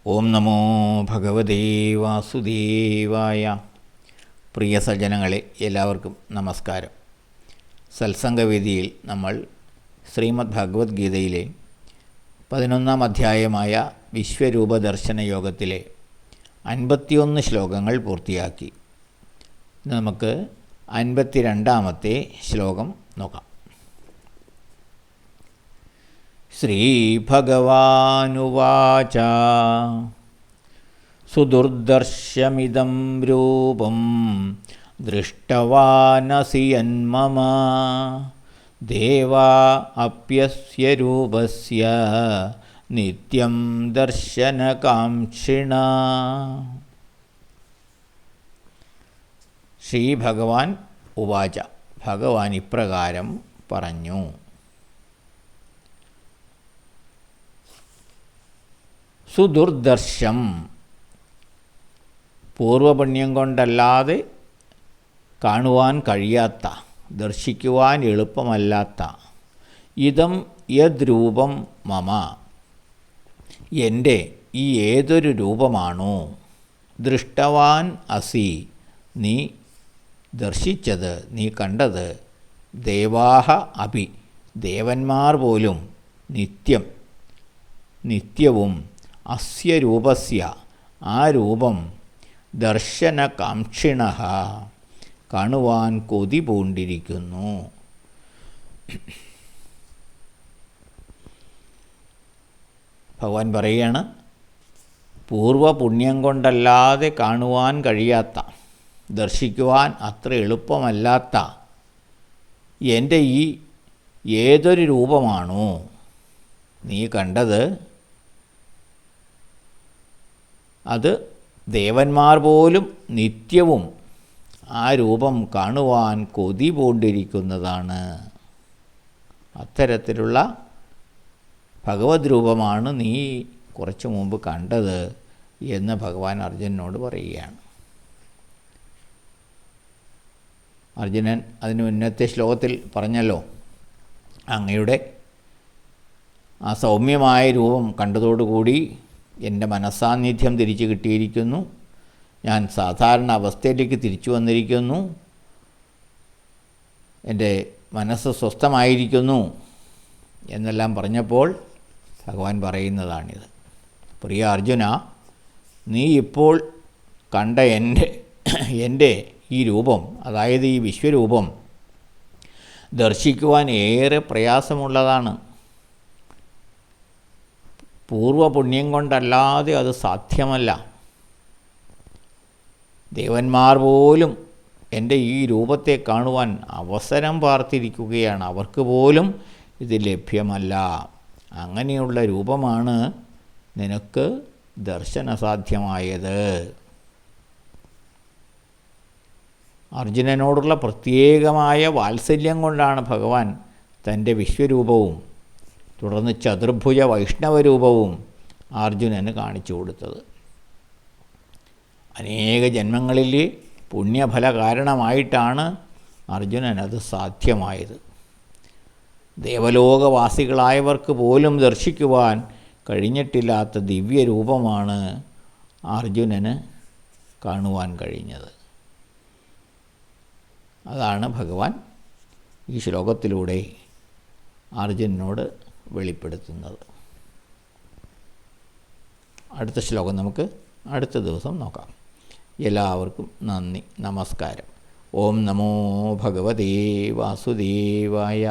ഓം നമോ ഭഗവതേ വാസുദേവായ. പ്രിയ സജ്ജനങ്ങളെ, എല്ലാവർക്കും നമസ്കാരം. സത്സംഗവേദിയിൽ നമ്മൾ ശ്രീമദ് ഭഗവത്ഗീതയിലെ 11-ാം അധ്യായമായ വിശ്വരൂപ ദർശന യോഗത്തിലെ 51 ശ്ലോകങ്ങൾ പൂർത്തിയാക്കി. നമുക്ക് 52-ാമത്തെ ശ്ലോകം നോക്കാം. ശ്രീഭഗവാനുവാച സുദുർദർശമിദം രൂപം ദൃഷ്ടവാനസി യന്മമ ദേവാ അപ്യസ്യ രൂപസ്യ നിത്യം ദർശനകാംക്ഷിണ. ശ്രീഭഗവാൻ ഉവാച, ഭഗവാൻ ഇപ്രകാരം പറഞ്ഞു. സുദുർദർശം, പൂർവപുണ്യം കൊണ്ടല്ലാതെ കാണുവാൻ കഴിയാത്ത, ദർശിക്കുവാൻ എളുപ്പമല്ലാത്ത, ഇതം യദ്രൂപം മമ, എൻ്റെ ഈ ഏതൊരു രൂപമാണോ, ദൃഷ്ടവാൻ അസി, നീ ദർശിച്ചത്, നീ കണ്ടത്, ദേവാഹ അപി, ദേവന്മാർ പോലും, നിത്യവും അസ്യ രൂപസ്യ, ആ രൂപം, ദർശനകാംക്ഷിണഃ, കാണുവാൻ കൊതി പൂണ്ടിരിക്കുന്നു. ഭഗവാൻ പറയുകയാണ്, പൂർവപുണ്യം കൊണ്ടല്ലാതെ കാണുവാൻ കഴിയാത്ത, ദർശിക്കുവാൻ അത്ര എളുപ്പമല്ലാത്ത എൻ്റെ ഈ ഏതൊരു രൂപമാണോ നീ കണ്ടത്, അത് ദേവന്മാർ പോലും നിത്യവും ആ രൂപം കാണുവാൻ കൊതി പൂണ്ടിരിക്കുന്നതാണ്. അത്തരത്തിലുള്ള ഭഗവത് രൂപമാണ് നീ കുറച്ചു മുമ്പ് കണ്ടത് എന്ന് ഭഗവാൻ അർജുനനോട് പറയുകയാണ്. അർജുനൻ അതിന് മുന്നത്തെ ശ്ലോകത്തിൽ പറഞ്ഞല്ലോ, അങ്ങയുടെ ആ സൗമ്യമായ രൂപം കണ്ടതോടുകൂടി എൻ്റെ മനസ്സാന്നിധ്യം തിരിച്ചു കിട്ടിയിരിക്കുന്നു, ഞാൻ സാധാരണ അവസ്ഥയിലേക്ക് തിരിച്ചു വന്നിരിക്കുന്നു, എൻ്റെ മനസ്സ് സ്വസ്ഥമായിരിക്കുന്നു എന്നെല്ലാം പറഞ്ഞപ്പോൾ ഭഗവാൻ പറയുന്നതാണിത്. പ്രിയ അർജുന, നീ ഇപ്പോൾ കണ്ട എൻ്റെ ഈ രൂപം, അതായത് ഈ വിശ്വരൂപം ദർശിക്കുവാൻ ഏറെ പ്രയാസമുള്ളതാണ്. പൂർവപുണ്യം കൊണ്ടല്ലാതെ അത് സാധ്യമല്ല. ദേവന്മാർ പോലും എൻ്റെ ഈ രൂപത്തെ കാണുവാൻ അവസരം പാർത്തിരിക്കുകയാണ്, അവർക്ക് പോലും ഇത് ലഭ്യമല്ല. അങ്ങനെയുള്ള രൂപമാണ് നിനക്ക് ദർശനസാധ്യമായത്. അർജുനനോടുള്ള പ്രത്യേകമായ വാത്സല്യം കൊണ്ടാണ് ഭഗവാൻ തൻ്റെ വിശ്വരൂപവും തുടർന്ന് ചതുർഭുജ വൈഷ്ണവരൂപവും അർജുനന് കാണിച്ചു കൊടുത്തത്. അനേക ജന്മങ്ങളിൽ പുണ്യഫല കാരണമായിട്ടാണ് അർജുനനത് സാധ്യമായത്. ദേവലോകവാസികളായവർക്ക് പോലും ദർശിക്കുവാൻ കഴിഞ്ഞിട്ടില്ലാത്ത ദിവ്യരൂപമാണ് അർജുനന് കാണുവാൻ കഴിഞ്ഞത്. അതാണ് ഭഗവാൻ ഈ ശ്ലോകത്തിലൂടെ അർജുനനോട് വെളിപ്പെടുത്തുന്നത്. അടുത്ത ശ്ലോകം നമുക്ക് അടുത്ത ദിവസം നോക്കാം. എല്ലാവർക്കും നന്ദി, നമസ്കാരം. ഓം നമോ ഭഗവതേ വാസുദേവായ.